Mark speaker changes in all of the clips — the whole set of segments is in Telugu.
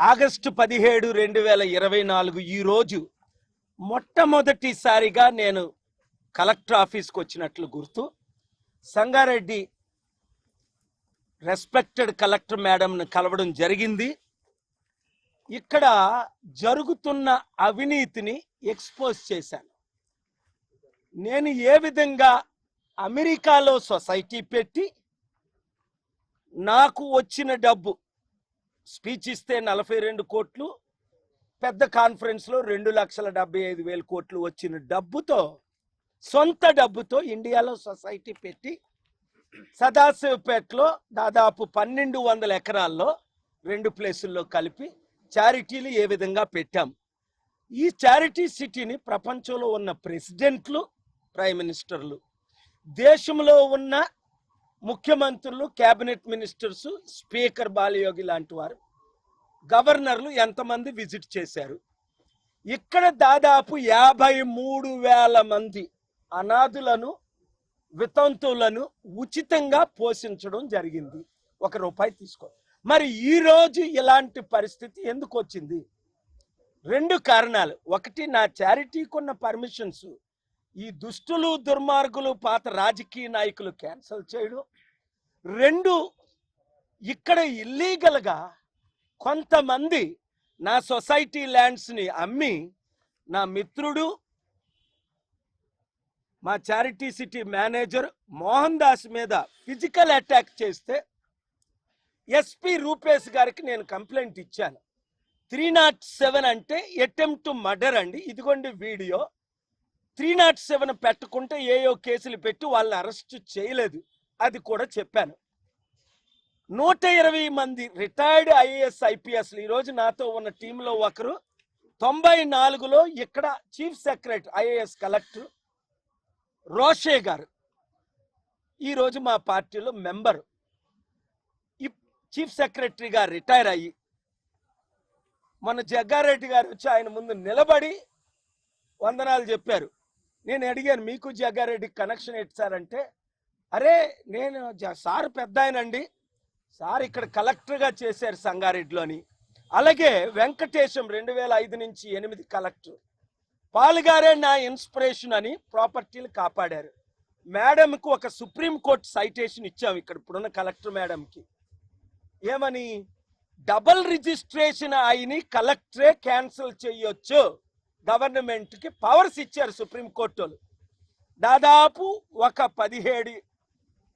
Speaker 1: ఆగస్టు 17, 2024 ఈరోజు మొట్టమొదటిసారిగా నేను కలెక్టర్ ఆఫీస్కి వచ్చినట్లు గుర్తు. సంగారెడ్డి రెస్పెక్టెడ్ కలెక్టర్ మేడంను కలవడం జరిగింది. ఇక్కడ జరుగుతున్న అవినీతిని ఎక్స్పోజ్ చేశాను. నేను ఏ విధంగా అమెరికాలో సొసైటీ పెట్టి నాకు వచ్చిన డబ్బు, స్పీచ్ ఇస్తే 42 కోట్లు, పెద్ద కాన్ఫరెన్స్లో 2,75,000 కోట్లు వచ్చిన డబ్బుతో, సొంత డబ్బుతో ఇండియాలో సొసైటీ పెట్టి సదాశివపేటలో దాదాపు 1,200 ఎకరాల్లో 2 ప్లేసుల్లో కలిపి చారిటీలు ఏ విధంగా పెట్టాం. ఈ చారిటీ సిటీని ప్రపంచంలో ఉన్న ప్రెసిడెంట్లు, ప్రైమ్ మినిస్టర్లు, దేశంలో ఉన్న ముఖ్యమంత్రులు, క్యాబినెట్ మినిస్టర్స్, స్పీకర్ బాలయోగి లాంటి వారు, గవర్నర్లు ఎంతమంది విజిట్ చేశారు. ఇక్కడ దాదాపు 53,000 మంది అనాథులను, వితంతువులను ఉచితంగా పోషించడం జరిగింది. ₹1 తీసుకో. మరి ఈరోజు ఇలాంటి పరిస్థితి ఎందుకు వచ్చింది? 2 కారణాలు. ఒకటి, నా చారిటీకి ఉన్న పర్మిషన్స్ ఈ దుష్టులు, దుర్మార్గులు, పాత రాజకీయ నాయకులు క్యాన్సిల్ చేయడం. 2, ఇక్కడ ఇల్లీగల్గా కొంతమంది నా సొసైటీ ల్యాండ్స్ని అమ్మి నా మిత్రుడు, మా charity city manager Mohan Das మీద ఫిజికల్ అటాక్ చేస్తే ఎస్పీ రూపేష్ గారికి నేను కంప్లైంట్ ఇచ్చాను. 307 అంటే అటెంప్ట్ టు మర్డర్ అండి. ఇదిగోండి వీడియో. 307 పెట్టుకుంటే ఏయో కేసులు పెట్టి వాళ్ళని అరెస్ట్ చేయలేదు, అది కూడా చెప్పాను. 120 మంది రిటైర్డ్ ఐఏఎస్ ఐపీఎస్లు ఈరోజు నాతో ఉన్న టీంలో ఒకరు 94లో ఇక్కడ చీఫ్ సెక్రటరీ ఐఏఎస్ కలెక్టర్ రోషే గారు ఈరోజు మా పార్టీలో మెంబరు. చీఫ్ సెక్రటరీగా రిటైర్ అయ్యి మన జగ్గారెడ్డి గారు వచ్చి ఆయన ముందు నిలబడి వందనాలు చెప్పారు. నేను అడిగాను, మీకు జగ్గారెడ్డికి కనెక్షన్ ఏంటి సార్ అంటే, అరే నేను సార్ పెద్ద ఆయనండి, సార్ ఇక్కడ కలెక్టర్గా చేశారు సంగారెడ్డిలోని. అలాగే వెంకటేశం 2005 నుంచి 8 కలెక్టర్, పాలుగారే నా ఇన్స్పిరేషన్ అని ప్రాపర్టీలు కాపాడారు. మేడంకు ఒక సుప్రీంకోర్టు సైటేషన్ ఇచ్చాము ఇక్కడ ఇప్పుడున్న కలెక్టర్ మేడంకి. ఏమని? డబుల్ రిజిస్ట్రేషన్ అయిని కలెక్టరే క్యాన్సిల్ చేయొచ్చు, గవర్నమెంట్కి పవర్స్ ఇచ్చారు సుప్రీంకోర్టు. దాదాపు ఒక 17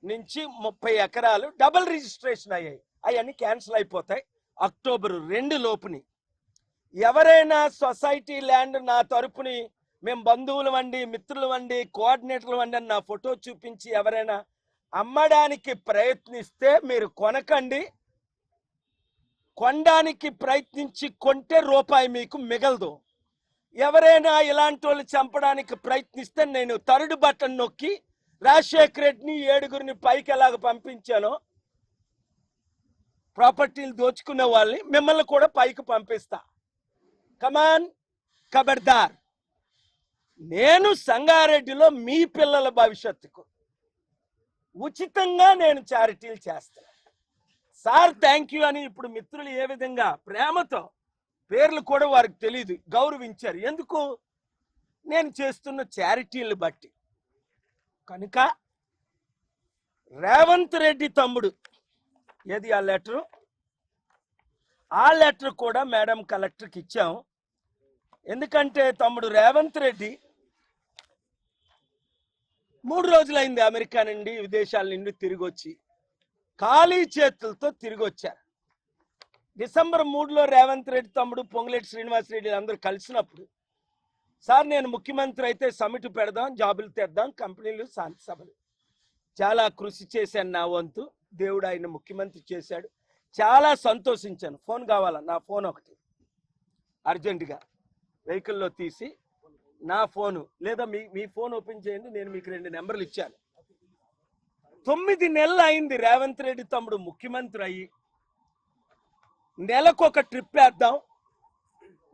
Speaker 1: నుంచి 30 ఎకరాలు డబుల్ రిజిస్ట్రేషన్ అయ్యాయి. అవన్నీ క్యాన్సిల్ అయిపోతాయి అక్టోబర్ 2 లోపుని. ఎవరైనా సొసైటీ ల్యాండ్ నా తరపుని, మేము బంధువులు వండి, మిత్రులు వండి, కోఆర్డినేటర్లు వండి అని నా ఫోటో చూపించి ఎవరైనా అమ్మడానికి ప్రయత్నిస్తే మీరు కొనకండి. కొనడానికి ప్రయత్నించి కొంటే రూపాయి మీకు మిగలదు. ఎవరైనా ఇలాంటి వాళ్ళు చంపడానికి ప్రయత్నిస్తే నేను 3rd బటన్ నొక్కి రాజశేఖర రెడ్డిని 7గురిని పైకి ఎలాగ పంపించానో, ప్రాపర్టీలు దోచుకునే వాళ్ళని మిమ్మల్ని కూడా పైకి పంపిస్తా. కమాన్, ఖబర్దార్. నేను సంగారెడ్డిలో మీ పిల్లల భవిష్యత్తుకు ఉచితంగా నేను చారిటీలు చేస్తాను. సార్ థ్యాంక్ యూ అని ఇప్పుడు మిత్రులు ఏ విధంగా ప్రేమతో, పేర్లు కూడా వారికి తెలియదు, గౌరవించారు. ఎందుకు? నేను చేస్తున్న చారిటీలు బట్టి. కనుక రేవంత్ రెడ్డి తమ్ముడు, ఏది ఆ లెటరు? ఆ లెటర్ కూడా మేడం కలెక్టర్కి ఇచ్చాం. ఎందుకంటే తమ్ముడు రేవంత్ రెడ్డి 3 రోజులైంది అమెరికా నుండి, విదేశాల నుండి తిరిగి వచ్చి, ఖాళీ చేతులతో తిరిగి వచ్చారు. డిసెంబర్ 3లో రేవంత్ రెడ్డి తమ్ముడు పొంగులేటి శ్రీనివాసరెడ్డి అందరూ కలిసినప్పుడు, సార్ నేను ముఖ్యమంత్రి అయితే సమిట్ పెడదాం, జాబులు తెద్దాం, కంపెనీలు, శాంతి సభలు. చాలా కృషి చేశాను నా వంతు. దేవుడు ఆయన ముఖ్యమంత్రి చేశాడు. చాలా సంతోషించాను. ఫోన్ కావాలా? నా ఫోన్ ఒకటి అర్జెంటుగా వెహికల్లో తీసి, నా ఫోను లేదా మీ ఫోన్ ఓపెన్ చేయండి, నేను మీకు 2 నెంబర్లు ఇచ్చాను. 9 నెలలు అయింది రేవంత్ రెడ్డి తమ్ముడు ముఖ్యమంత్రి అయ్యి. నెలకొక ట్రిప్ వేద్దాం,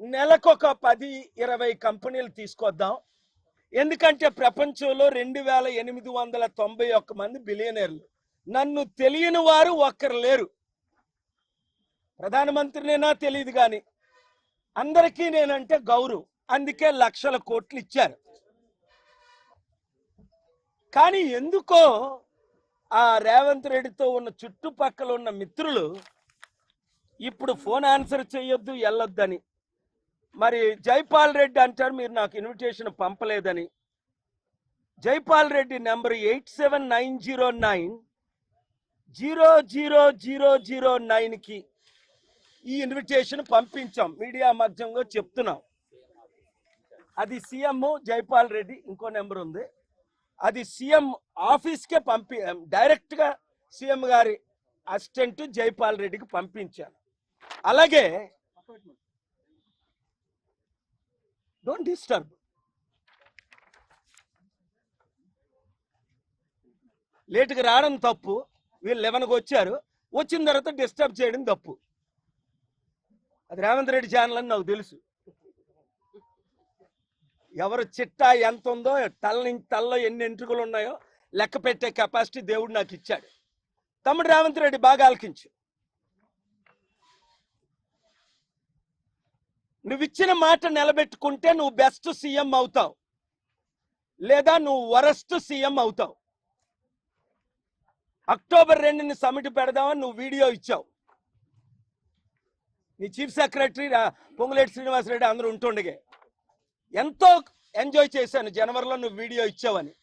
Speaker 1: నెలకొక 10-20 కంపెనీలు తీసుకొద్దాం. ఎందుకంటే ప్రపంచంలో 2,891 మంది బిలియనర్లు. నన్ను తెలియని వారు ఒక్కరు లేరు. ప్రధానమంత్రినేనా తెలియదు కానీ అందరికీ నేనంటే గౌరవం, అందుకే లక్షల కోట్లు ఇచ్చారు. కానీ ఎందుకో ఆ రేవంత్ రెడ్డితో ఉన్న చుట్టుపక్కల ఉన్న మిత్రులు ఇప్పుడు ఫోన్ ఆన్సర్ చేయొద్దు, వెళ్ళొద్దని. మరి జైపాల్ రెడ్డి అంటారు మీరు నాకు ఇన్విటేషన్ పంపలేదని. జైపాల్ రెడ్డి నెంబర్ 8790900009కి ఈ ఇన్విటేషన్ పంపించాం, మీడియా మాధ్యమంగా చెప్తున్నాం. అది సీఎం జైపాల్ రెడ్డి, ఇంకో నెంబర్ ఉంది, అది సీఎం ఆఫీస్కే డైరెక్ట్గా సీఎం గారి అసిస్టెంట్ జైపాల్ రెడ్డికి పంపించాను. అలాగే డోంట్ డిస్టర్బ్, లేటుగా రావడం తప్పు, వీళ్ళు 11కి వచ్చారు, వచ్చిన తర్వాత డిస్టర్బ్ చేయడం తప్పు. అది రేవంత్ రెడ్డి ఛానల్ అని నాకు తెలుసు. ఎవరు చిట్టా ఎంత ఉందో, తలలో ఎన్ని ఎంట్రుకలు ఉన్నాయో లెక్క పెట్టే కెపాసిటీ దేవుడు నాకు ఇచ్చాడు. తమ్ముడు రేవంత్ రెడ్డి బాగా ఆలకించు. నువ్వు ఇచ్చిన మాట నిలబెట్టుకుంటే నువ్వు బెస్ట్ సీఎం అవుతావు, లేదా నువ్వు వరస్ట్ సీఎం అవుతావు. అక్టోబర్ 2ని సమిట్ పెడదామని నువ్వు వీడియో ఇచ్చావు. నీ చీఫ్ సెక్రటరీ పొంగులేటి శ్రీనివాసరెడ్డి అందరూ ఉంటుండగే ఎంతో ఎంజాయ్ చేశాను జనవరిలో నువ్వు వీడియో ఇచ్చావని.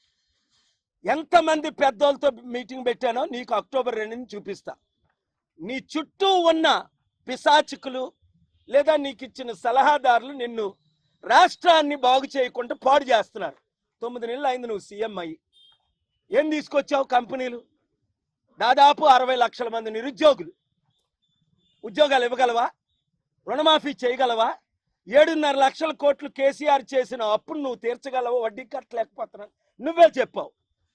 Speaker 1: ఎంతమంది పెద్దోళ్ళతో మీటింగ్ పెట్టానో నీకు అక్టోబర్ 2ని చూపిస్తా. నీ చుట్టూ ఉన్న పిశాచికులు లేదా నీకు ఇచ్చిన సలహాదారులు నిన్ను రాష్ట్రాన్ని బాగు చేయకుండా పాడు చేస్తున్నారు. 9 నెలలు అయింది నువ్వు సీఎం అయ్యి. ఏం తీసుకొచ్చావు? కంపెనీలు, దాదాపు 60 లక్షల మంది నిరుద్యోగులు. ఉద్యోగాలు ఇవ్వగలవా? రుణమాఫీ చేయగలవా? 7.5 లక్షల కోట్లు కేసీఆర్ చేసిన అప్పుడు నువ్వు తీర్చగలవా? వడ్డీ కట్టలేకపోతున్నాను నువ్వే చెప్పావు.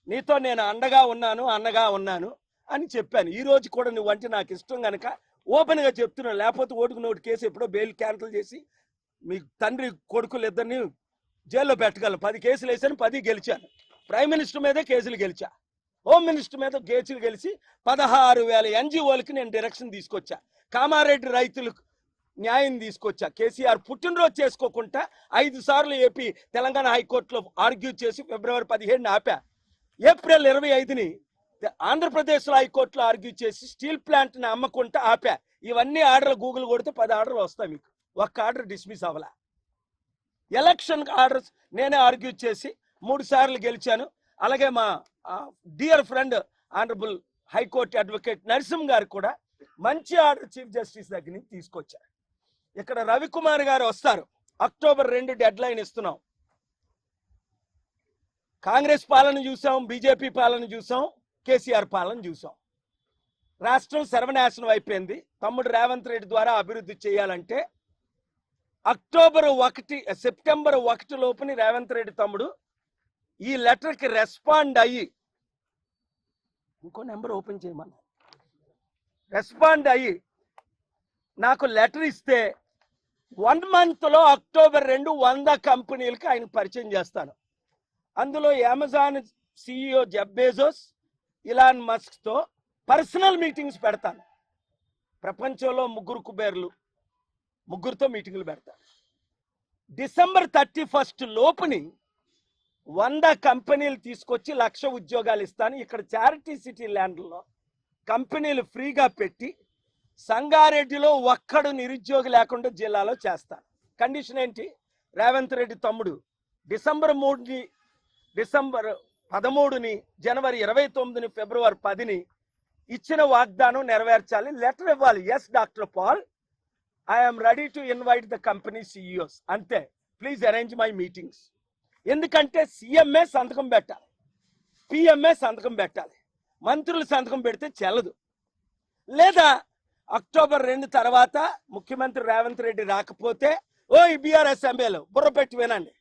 Speaker 1: నీతో నేను అండగా ఉన్నాను అని చెప్పాను. ఈ రోజు కూడా నువ్వు అంటే నాకు ఇష్టం కనుక ఓపెన్గా చెప్తున్నాను. లేకపోతే ఓటుకు నోటు కేసు ఎప్పుడో బెయిల్ క్యాన్సిల్ చేసి మీ తండ్రి కొడుకులు ఇద్దరిని జైల్లో పెట్టగలను. 10 కేసులు వేసాను, 10 గెలిచాను. ప్రైమ్ మినిస్టర్ మీదే కేసులు గెలిచా, హోమ్ మినిస్టర్ మీద కేసులు గెలిచి 16,000 ఎన్జిఓలకి నేను డైరెక్షన్ తీసుకొచ్చా. కామారెడ్డి రైతులకు న్యాయం తీసుకొచ్చా. కేసీఆర్ పుట్టినరోజు చేసుకోకుండా 5 సార్లు ఏపీ తెలంగాణ హైకోర్టులో ఆర్గ్యూ చేసి ఫిబ్రవరి 17ని ఆపా. ఏప్రిల్ 25ని ఆంధ్రప్రదేశ్లో హైకోర్టులో ఆర్గ్యూ చేసి స్టీల్ ప్లాంట్ని అమ్మకుంటా ఆపా. ఇవన్నీ ఆర్డర్లు గూగుల్ కొడితే 10 ఆర్డర్లు వస్తాయి మీకు. ఒక్క ఆర్డర్ డిస్మిస్ అవ్వలా. ఎలక్షన్ ఆర్డర్స్ నేనే ఆర్గ్యూ చేసి 3 సార్లు గెలిచాను. అలాగే మా dear friend honourable high court advocate Narasimh గారు కూడా మంచి ఆర్డర్ చీఫ్ జస్టిస్ దగ్గర నుంచి తీసుకొచ్చారు. ఇక్కడ రవికుమార్ గారు వస్తారు. అక్టోబర్ 2 డెడ్ లైన్ ఇస్తున్నాం. కాంగ్రెస్ పాలన చూసాం, బీజేపీ పాలన చూసాం, కేసీఆర్ పాలన చూసాం. రాష్ట్రం సర్వనాశనం అయిపోయింది. తమ్ముడు రేవంత్ రెడ్డి ద్వారా అభివృద్ధి చేయాలంటే సెప్టెంబర్ 1 లోపుని రేవంత్ రెడ్డి తమ్ముడు ఈ లెటర్కి రెస్పాండ్ అయ్యి, ఇంకో నెంబర్ ఓపెన్ చేయమన్నా, రెస్పాండ్ అయ్యి నాకు లెటర్ ఇస్తే 1 మంత్లో అక్టోబర్ 2 100 కంపెనీలకి ఆయన పరిచయం చేస్తాను. అందులో అమెజాన్ CEO జెఫ్ బెజోస్, ఇలాన్ మస్క్తో పర్సనల్ మీటింగ్స్ పెడతాను. ప్రపంచంలో 3 కుబేర్లు, 3తో మీటింగ్లు పెడతాను. డిసెంబర్ 31 లోపుని 100 కంపెనీలు తీసుకొచ్చి 1,00,000 ఉద్యోగాలు ఇస్తాను. ఇక్కడ చారిటీ సిటీ ల్యాండ్లో కంపెనీలు ఫ్రీగా పెట్టి సంగారెడ్డిలో ఒక్కడు నిరుద్యోగి లేకుండా జిల్లాలో చేస్తాను. కండిషన్ ఏంటి? రేవంత్ రెడ్డి తమ్ముడు డిసెంబర్ 13ని, జనవరి 29ని, ఫిబ్రవరి 10ని ఇచ్చిన వాగ్దానం నెరవేర్చాలి. లెటర్ ఇవ్వాలి. Yes doctor Paul, I'm ready to invite the company CEOs. అంతే. Please arrange my meetings. ఎందుకంటే సీఎంఏ సంతకం పెట్టాలి, పిఎంఏ సంతకం పెట్టాలి. మంత్రులు సంతకం పెడితే చెల్లదు. లేదా అక్టోబర్ 2 తర్వాత ముఖ్యమంత్రి రేవంత్ రెడ్డి రాకపోతే బీఆర్ఎస్ ఎంఏలో బుర్ర పెట్టి వినండి.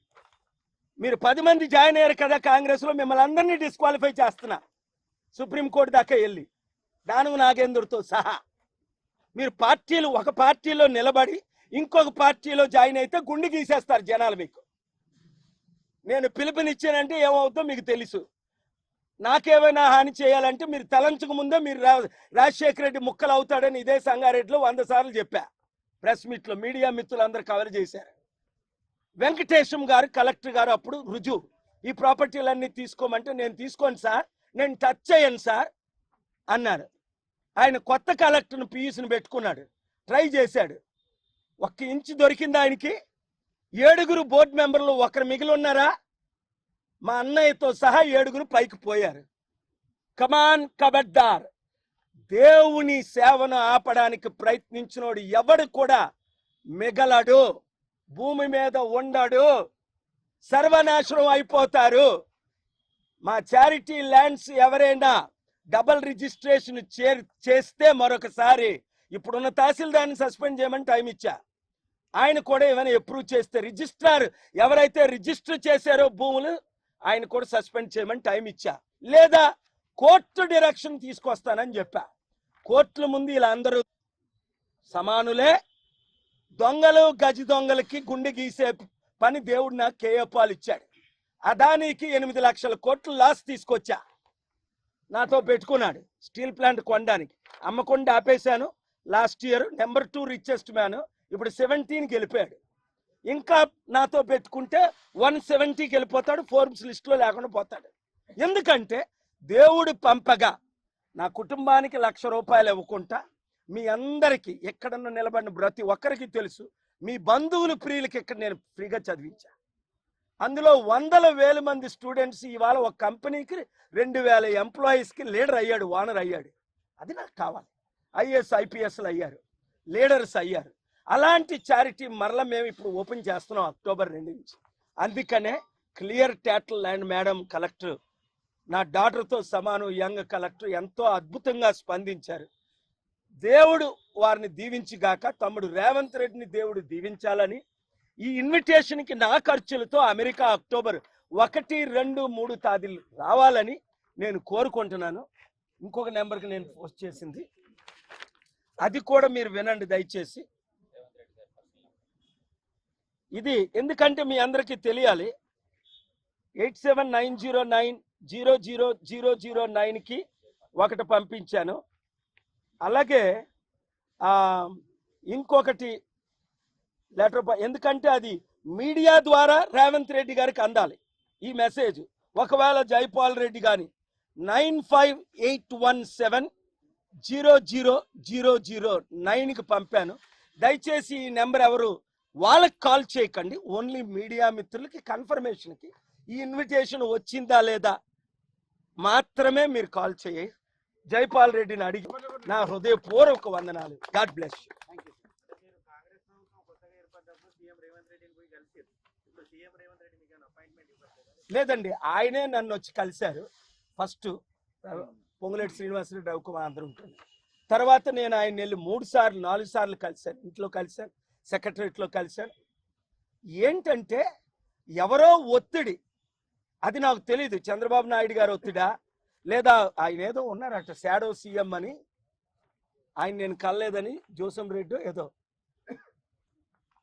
Speaker 1: మీరు 10 మంది జాయిన్ అయ్యారు కదా కాంగ్రెస్లో, మిమ్మల్ని అందరినీ డిస్క్వాలిఫై చేస్తున్నా. సుప్రీంకోర్టు దాకా వెళ్ళి దానవ నాగేంద్రతో సహా మీరు పార్టీలు, ఒక పార్టీలో నిలబడి ఇంకొక పార్టీలో జాయిన్ అయితే గుండె గీసేస్తారు జనాలు మీకు. నేను పిలుపునిచ్చానంటే ఏమవుతుందో మీకు తెలుసు. నాకేమైనా హాని చేయాలంటే మీరు తలంచక ముందే మీరు రాజశేఖర రెడ్డి ముక్కలు అవుతాడని ఇదే సంగారెడ్డిలో 100 సార్లు చెప్పా. ప్రెస్ మీట్లో మీడియా మిత్రులందరూ కవర్ చేశారు. వెంకటేశం గారు కలెక్టర్ గారు అప్పుడు రుజువు, ఈ ప్రాపర్టీలన్నీ తీసుకోమంటే నేను తీసుకోను సార్, నేను టచ్ చేయను సార్ అన్నారు. ఆయన కొత్త కలెక్టర్ను పియూస్ని పెట్టుకున్నాడు, ట్రై చేశాడు. 1 ఇంచు దొరికింది ఆయనకి. 7 బోర్డు మెంబర్లు ఒకరు మిగిలి ఉన్నారా? మా అన్నయ్యతో సహా 7 పైకి పోయారు. కమాన్ కబడ్దార్. దేవుని సేవను ఆపడానికి ప్రయత్నించినోడు ఎవడు కూడా మిగలడు, భూమి మీద ఉండడు, సర్వనాశనం అయిపోతారు. మా చారిటీ ల్యాండ్స్ ఎవరైనా డబల్ రిజిస్ట్రేషన్ చేస్తే మరొకసారి ఇప్పుడున్న తహసీల్దార్ని సస్పెండ్ చేయమని టైం ఇచ్చా. ఆయన కూడా ఏమైనా అప్రూవ్ చేస్తే, రిజిస్ట్రార్ ఎవరైతే రిజిస్టర్ చేశారో భూములు ఆయన కూడా సస్పెండ్ చేయమని టైం ఇచ్చా. లేదా కోర్టు డైరెక్షన్ తీసుకొస్తానని చెప్పా. కోర్టుల ముందు ఇలా అందరూ సమానులే. దొంగలు గజి దొంగలకి గుండె గీసే పని దేవుడు నాకు కేయపాలు ఇచ్చాడు. అదానికి 8 లక్షల కోట్లు లాస్ తీసుకొచ్చా. నాతో పెట్టుకున్నాడు స్టీల్ ప్లాంట్ కొనడానికి. అమ్మకుండా ఆపేశాను. Last year number 2 richest man, ఇప్పుడు 17కి వెళ్ళిపోయాడు. ఇంకా నాతో పెట్టుకుంటే 170కి వెళ్ళిపోతాడు, ఫోర్బ్స్ లిస్టులో లేకుండా పోతాడు. ఎందుకంటే దేవుడు పంపగా నా కుటుంబానికి ₹1,00,000 ఇవ్వకుండా మీ అందరికీ ఎక్కడన్నా నిలబడిన ప్రతి ఒక్కరికి తెలుసు, మీ బంధువులు ప్రియులకి ఇక్కడ నేను ఫ్రీగా చదివించా. అందులో 100,000 మంది స్టూడెంట్స్ ఇవాళ ఒక కంపెనీకి 2,000 ఎంప్లాయీస్కి లీడర్ అయ్యాడు, ఓనర్ అయ్యాడు. అది నాకు కావాలి. ఐఏఎస్ ఐపీఎస్లు అయ్యారు, లీడర్స్ అయ్యారు. అలాంటి చారిటీ మరలా మేము ఇప్పుడు ఓపెన్ చేస్తున్నాం అక్టోబర్ 2 నుంచి. అందుకనే clear title land madam collector నా డాటర్తో సమానం, యంగ్ కలెక్టర్ ఎంతో అద్భుతంగా స్పందించారు. దేవుడు వారిని దీవించిగాక. తమ్ముడు రేవంత్ రెడ్డిని దేవుడు దీవించాలని ఈ ఇన్విటేషన్కి నా ఖర్చులతో అమెరికా అక్టోబర్ 1, 2, 3 తేదీలు రావాలని నేను కోరుకుంటున్నాను. ఇంకొక నెంబర్కి నేను పోస్ట్ చేసింది, అది కూడా మీరు వినండి దయచేసి. ఇది ఎందుకంటే మీ అందరికీ తెలియాలి. 8790900009కి ఒకటి పంపించాను. అలాగే ఇంకొకటి లెటర్, ఎందుకంటే అది మీడియా ద్వారా రేవంత్ రెడ్డి గారికి అందాలి ఈ మెసేజ్. ఒకవేళ జైపాల్ రెడ్డి కానీ 9581700009కి పంపాను. దయచేసి ఈ నెంబర్ ఎవరు వాళ్ళకి కాల్ చేయకండి, ఓన్లీ మీడియా మిత్రులకి కన్ఫర్మేషన్కి ఈ ఇన్విటేషన్ వచ్చిందా లేదా మాత్రమే మీరు కాల్ చేయి. జైపాల్ రెడ్డిని అడిగి నా హృదయపూర్వక వందనాలు. God bless you. లేదండి, ఆయనే నన్ను వచ్చి కలిశారు. ఫస్ట్ పొంగులేటి శ్రీనివాసరెడ్డి, రవికుమార్ అందరూ ఉంటుంది. తర్వాత నేను ఆయన వెళ్ళి 3 సార్లు 4 సార్లు కలిశాను. ఇంట్లో కలిశాను, సెక్రటరియట్లో కలిశాను. ఏంటంటే ఎవరో ఒత్తిడి, అది నాకు తెలియదు. చంద్రబాబు నాయుడు గారు ఒత్తిడా లేదా ఆయన ఏదో ఉన్నారట షాడో సీఎం అని, ఆయన నేను కలలేదని జోసం రెడ్డి ఏదో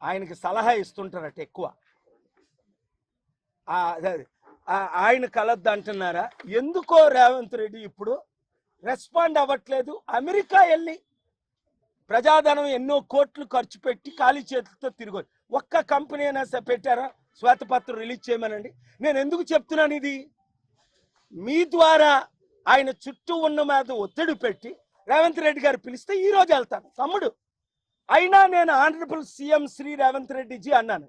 Speaker 1: ఆయనకి సలహా ఇస్తుంటారట ఎక్కువ. ఆయన కలద్దు అంటున్నారా? ఎందుకో రేవంత్ రెడ్డి ఇప్పుడు రెస్పాండ్ అవ్వట్లేదు. అమెరికా వెళ్ళి ప్రజాధనం ఎన్నో కోట్లు ఖర్చు పెట్టి ఖాళీ చేతులతో తిరిగి ఒక్క కంపెనీ అయినా పెట్టారా? శ్వేతపత్రం రిలీజ్ చేయమనండి. నేను ఎందుకు చెప్తున్నాను ఇది? మీ ద్వారా ఆయన చుట్టూ ఉన్న మీద ఒత్తిడి పెట్టి రేవంత్ రెడ్డి గారు పిలిస్తే ఈ రోజు వెళ్తాను తమ్ముడు. అయినా నేను ఆనరబుల్ సీఎం శ్రీ రేవంత్ రెడ్డిజీ అన్నాను.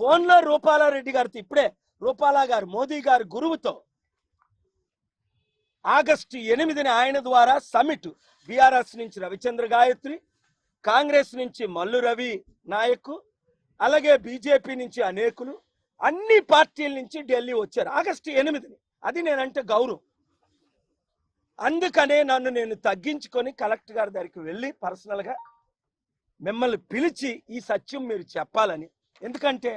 Speaker 1: ఫోన్లో రూపాలారెడ్డి గారితో, ఇప్పుడే రూపాలా గారు మోదీ గారు గురువుతో ఆగస్టు 8న ఆయన ద్వారా సమిట్, బీఆర్ఎస్ నుంచి రవిచంద్ర గాయత్రి, కాంగ్రెస్ నుంచి మల్లు రవి నాయక్, అలాగే బీజేపీ నుంచి అనేకులు, అన్ని పార్టీల నుంచి ఢిల్లీ వచ్చారు ఆగస్టు 8ని. అది నేనంటే గౌరవం. అందుకనే నన్ను నేను తగ్గించుకొని కలెక్టర్ గారి దగ్గరికి వెళ్ళి పర్సనల్గా మిమ్మల్ని పిలిచి ఈ సత్యం మీరు చెప్పాలని. ఎందుకంటే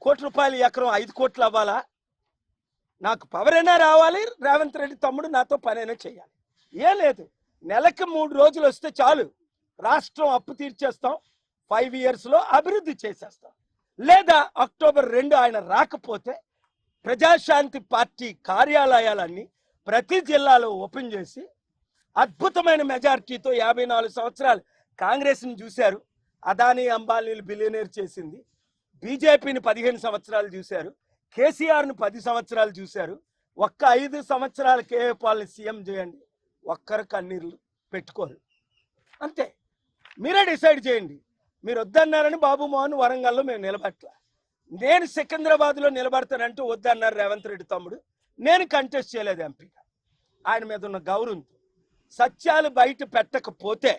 Speaker 1: ₹1 ఎకరం 5 కోట్లు అవ్వాలా? నాకు పవర్ అయినా రావాలి, రేవంత్ రెడ్డి తమ్ముడు నాతో పనైనా చేయాలి. ఏ లేదు, నెలకి 3 రోజులు వస్తే చాలు, రాష్ట్రం అప్పు తీర్చేస్తాం, 5 ఇయర్స్లో అభివృద్ధి చేసేస్తాం. లేదా అక్టోబర్ 2 ఆయన రాకపోతే ప్రజాశాంతి పార్టీ కార్యాలయాలన్నీ ప్రతి జిల్లాలో ఓపెన్ చేసి అద్భుతమైన మెజారిటీతో 54 సంవత్సరాలు కాంగ్రెస్ని చూశారు. అదానీ అంబానీలు బిలియనీర్ చేసింది. బీజేపీని 15 సంవత్సరాలు చూశారు. కేసీఆర్ను 10 సంవత్సరాలు చూశారు. ఒక్క 5 సంవత్సరాలు కేఏ పాల్ని సీఎం చేయండి, ఒక్కరు కన్నీళ్ళు పెట్టుకోరు. అంతే. మీరే డిసైడ్ చేయండి. మీరు వద్దన్నారని బాబు మోహన్ వరంగల్లో మేము నిలబట్ల. నేను సికింద్రాబాద్లో నిలబడతానంటూ వద్దన్నారు రేవంత్ రెడ్డి తమ్ముడు. నేను కంటెస్ట్ చేయలేదు ఎంపీగా. ఆయన మీద ఉన్న గౌరవంతో సత్యాలు బయట పెట్టకపోతే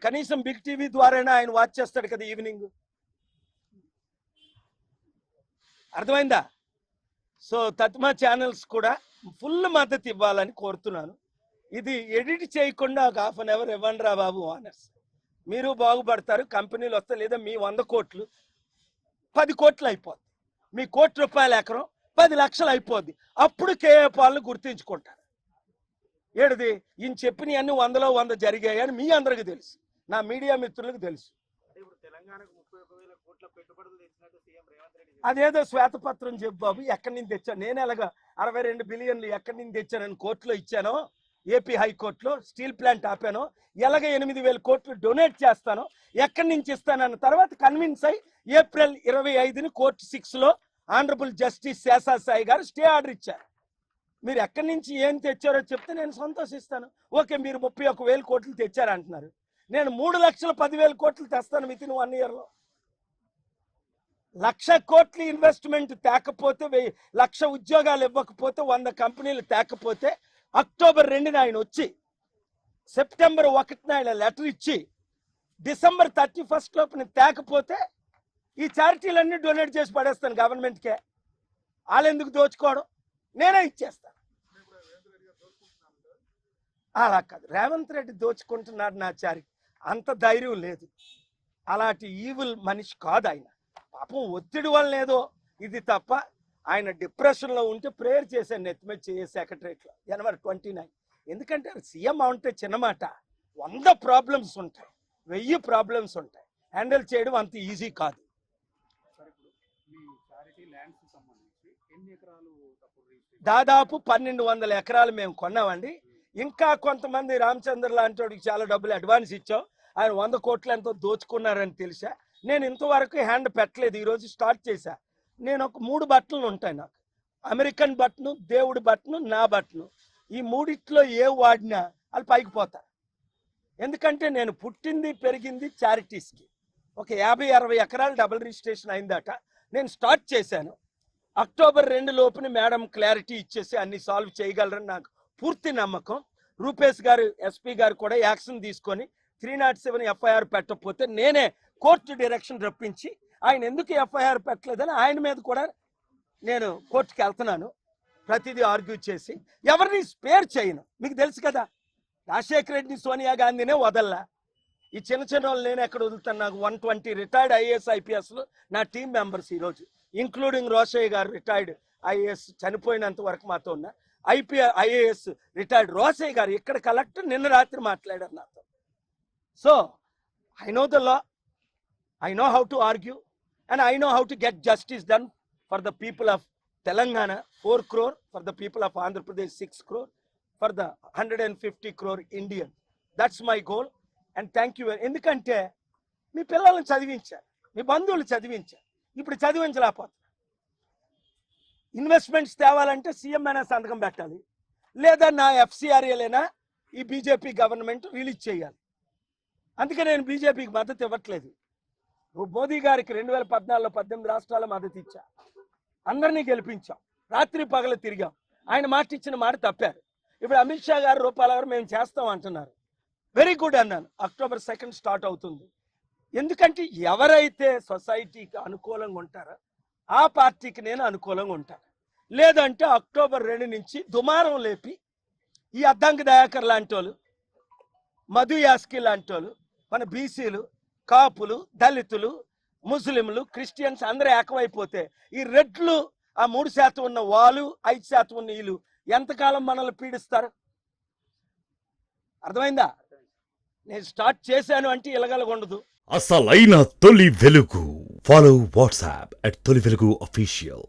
Speaker 1: కనీసం బిగ్ టీవీ ద్వారానే ఆయన వాచ్ చేస్తాడు కదా ఈవినింగ్. అర్థమైందా? సో తత్మా ఛానల్స్ కూడా ఫుల్ మద్దతు ఇవ్వాలని కోరుతున్నాను. ఇది ఎడిట్ చేయకుండా ఒక హాఫ్ అన్ అవర్ ఇవ్వండి రా బాబు ఆనర్స్. మీరు బాగుపడతారు, కంపెనీలు వస్తాయి. లేదా మీ 100 కోట్లు 10 కోట్లు అయిపోద్ది. మీ ₹1 ఎకరం 10 లక్షలు అయిపోద్ది. అప్పుడు కేఏ పాల్ని గుర్తించుకుంటారు. ఏడిది ఈయన చెప్పినవన్నీ 100లో 100 జరిగాయని మీ అందరికి తెలుసు, నా మీడియా మిత్రులకు తెలుసు. అదేదో శ్వేతపత్రం చెప్పు బాబు, ఎక్కడి నుంచి తెచ్చాను నేను? ఎలాగా 62 బిలియన్లు ఎక్కడి నుంచి తెచ్చానని కోర్టులో ఇచ్చానో, ఏపీ హైకోర్టులో స్టీల్ ప్లాంట్ ఆపానో, ఎలాగ 8,000 కోట్లు డొనేట్ చేస్తానో, ఎక్కడి నుంచి ఇస్తానన్న తర్వాత కన్విన్స్ అయ్యి ఏప్రిల్ 25ని కోర్టు 6లో ఆనరబుల్ జస్టిస్ శేషాసాయి గారు స్టే ఆర్డర్ ఇచ్చారు. మీరు ఎక్కడి నుంచి ఏం తెచ్చారో చెప్తే నేను సంతోషిస్తాను. ఓకే, మీరు 31,000 కోట్లు తెచ్చారంటున్నారు. నేను 3,10,000 కోట్లు తెస్తాను వితిన్ 1 ఇయర్లో. 1,00,000 కోట్లు ఇన్వెస్ట్మెంట్ తేకపోతే, 1,00,000 ఉద్యోగాలు ఇవ్వకపోతే, 100 కంపెనీలు తేకపోతే, అక్టోబర్ 2న ఆయన వచ్చి సెప్టెంబర్ 1న ఆయన లెటర్ ఇచ్చి డిసెంబర్ 31 లోపున తేకపోతే ఈ చారిటీలన్నీ డొనేట్ చేసి పడేస్తాను గవర్నమెంట్కే. వాళ్ళు ఎందుకు దోచుకోవడం? నేనే ఇచ్చేస్తాను. అలా కాదు, రేవంత్ రెడ్డి దోచుకుంటున్నాడు నా చారిటీ. అంత ధైర్యం లేదు. అలాంటి ఈవిల్ మనిషి కాదు ఆయన. పాపం ఒత్తిడి వల్ల ఏదో ఇది తప్ప ఆయన డిప్రెషన్లో ఉంటే ప్రేయర్ చేశాను నెత్తిమీద చేయ సెక్రటరేట్లో జనవరి 29. ఎందుకంటే సీఎం అంటే చిన్నమాట. 100 ప్రాబ్లమ్స్ ఉంటాయి, 1000 ప్రాబ్లమ్స్ ఉంటాయి. హ్యాండిల్ చేయడం అంత ఈజీ కాదు. దాదాపు 1,200 ఎకరాలు మేము కొన్నామండి. ఇంకా కొంతమంది రామచంద్ర లాంటి వాడికి చాలా డబ్బులు అడ్వాన్స్ ఇచ్చాం. ఆయన 100 కోట్లు ఎంతో దోచుకున్నారని తెలిసా. నేను ఇంతవరకు హ్యాండ్ పెట్టలేదు, ఈరోజు స్టార్ట్ చేశా. నేను ఒక 3 బట్టలు ఉంటాయి నాకు. అమెరికన్ బట్టను, దేవుడి బట్టను, నా బట్టను. ఈ మూడిట్లో ఏ వాడినా వాళ్ళు పైకి పోతారు. ఎందుకంటే నేను పుట్టింది పెరిగింది చారిటీస్కి. ఒక 50-60 ఎకరాలు డబుల్ రిజిస్ట్రేషన్ అయిందట. నేను స్టార్ట్ చేశాను. అక్టోబర్ 2 లోపున మేడం క్లారిటీ ఇచ్చేసి అన్ని సాల్వ్ చేయగలరని నాకు పూర్తి నమ్మకం. రూపేష్ గారు, ఎస్పీ గారు కూడా యాక్షన్ తీసుకొని 307 ఎఫ్ఐఆర్ పెట్టకపోతే నేనే కోర్టు డైరెక్షన్ రప్పించి ఆయన ఎందుకు ఎఫ్ఐఆర్ పెట్టలేదని ఆయన మీద కూడా నేను కోర్టుకి వెళ్తున్నాను. ప్రతిదీ ఆర్గ్యూ చేసి ఎవరిని స్పేర్ చేయను. మీకు తెలుసు కదా, రాజశేఖర రెడ్డిని, సోనియా గాంధీనే వదల్లా. ఈ చిన్న వాళ్ళు నేను ఎక్కడ వదులుతాను? నాకు 120 రిటైర్డ్ ఐఏఎస్ ఐపీఎస్లు నా టీం మెంబర్స్ ఈరోజు, ఇంక్లూడింగ్ రోషయ్య గారు రిటైర్డ్ ఐఏఎస్ చనిపోయినంత వరకు మాతో ఉన్న ఐఏఎస్ రిటైర్డ్ రోషయ్య గారు ఇక్కడ కలెక్టర్ నిన్న రాత్రి మాట్లాడారు నాతో. So I know the law, I know how to argue, and I know how to get justice done for the people of Telangana, 4 crore, for the people of Andhra Pradesh, 6 crore, for the 150 crore Indian. That's my goal, and thank you. ఎందుకంటే మీ పిల్లల్ని చదివించారు, మీ బంధువులు చదివించారు, ఇప్పుడు చదివించలేకపోతున్నారు. ఇన్వెస్ట్మెంట్స్ తేవాలంటే సీఎం అయినా సంతకం పెట్టాలి, లేదా నా ఎఫ్సిఆర్ఏలైనా ఈ బీజేపీ గవర్నమెంట్ రిలీజ్ చేయాలి. అందుకే నేను బీజేపీకి మద్దతు ఇవ్వట్లేదు. మోదీ గారికి 2014లో 18 రాష్ట్రాల మద్దతు ఇచ్చా, అందరినీ గెలిపించాం, రాత్రి పగలు తిరిగాం. ఆయన మాట ఇచ్చిన మాట తప్పారు. ఇప్పుడు అమిత్ షా గారు, రూపాల గారు మేము చేస్తాం అంటున్నారు. వెరీ గుడ్ అన్నాను. అక్టోబర్ 2 స్టార్ట్ అవుతుంది. ఎందుకంటే ఎవరైతే సొసైటీకి అనుకూలంగా ఉంటారో ఆ పార్టీకి నేను అనుకూలంగా ఉంటాను. లేదంటే అక్టోబర్ 2 నుంచి దుమారం లేపి ఈ అద్దంకి దయాకర్ లాంటి వాళ్ళు, మధు యాస్కి లాంటి వాళ్ళు, మన బీసీలు, కాపులు, దళితులు, ముస్లింలు, క్రిస్టియన్స్ అందరూ ఏకమైపోతే ఈ రెడ్లు, ఆ 3% ఉన్న వాళ్ళు, 5% ఉన్న వీళ్ళు ఎంతకాలం మనల్ని పీడిస్తారు? అర్థమైందా? నేను స్టార్ట్ చేశాను అంటే ఇలగలగా ఉండదు.
Speaker 2: అసలైన తొలి వెలుగు. ఫాలో వాట్సాప్ @తొలి వెలుగు అఫీషియల్.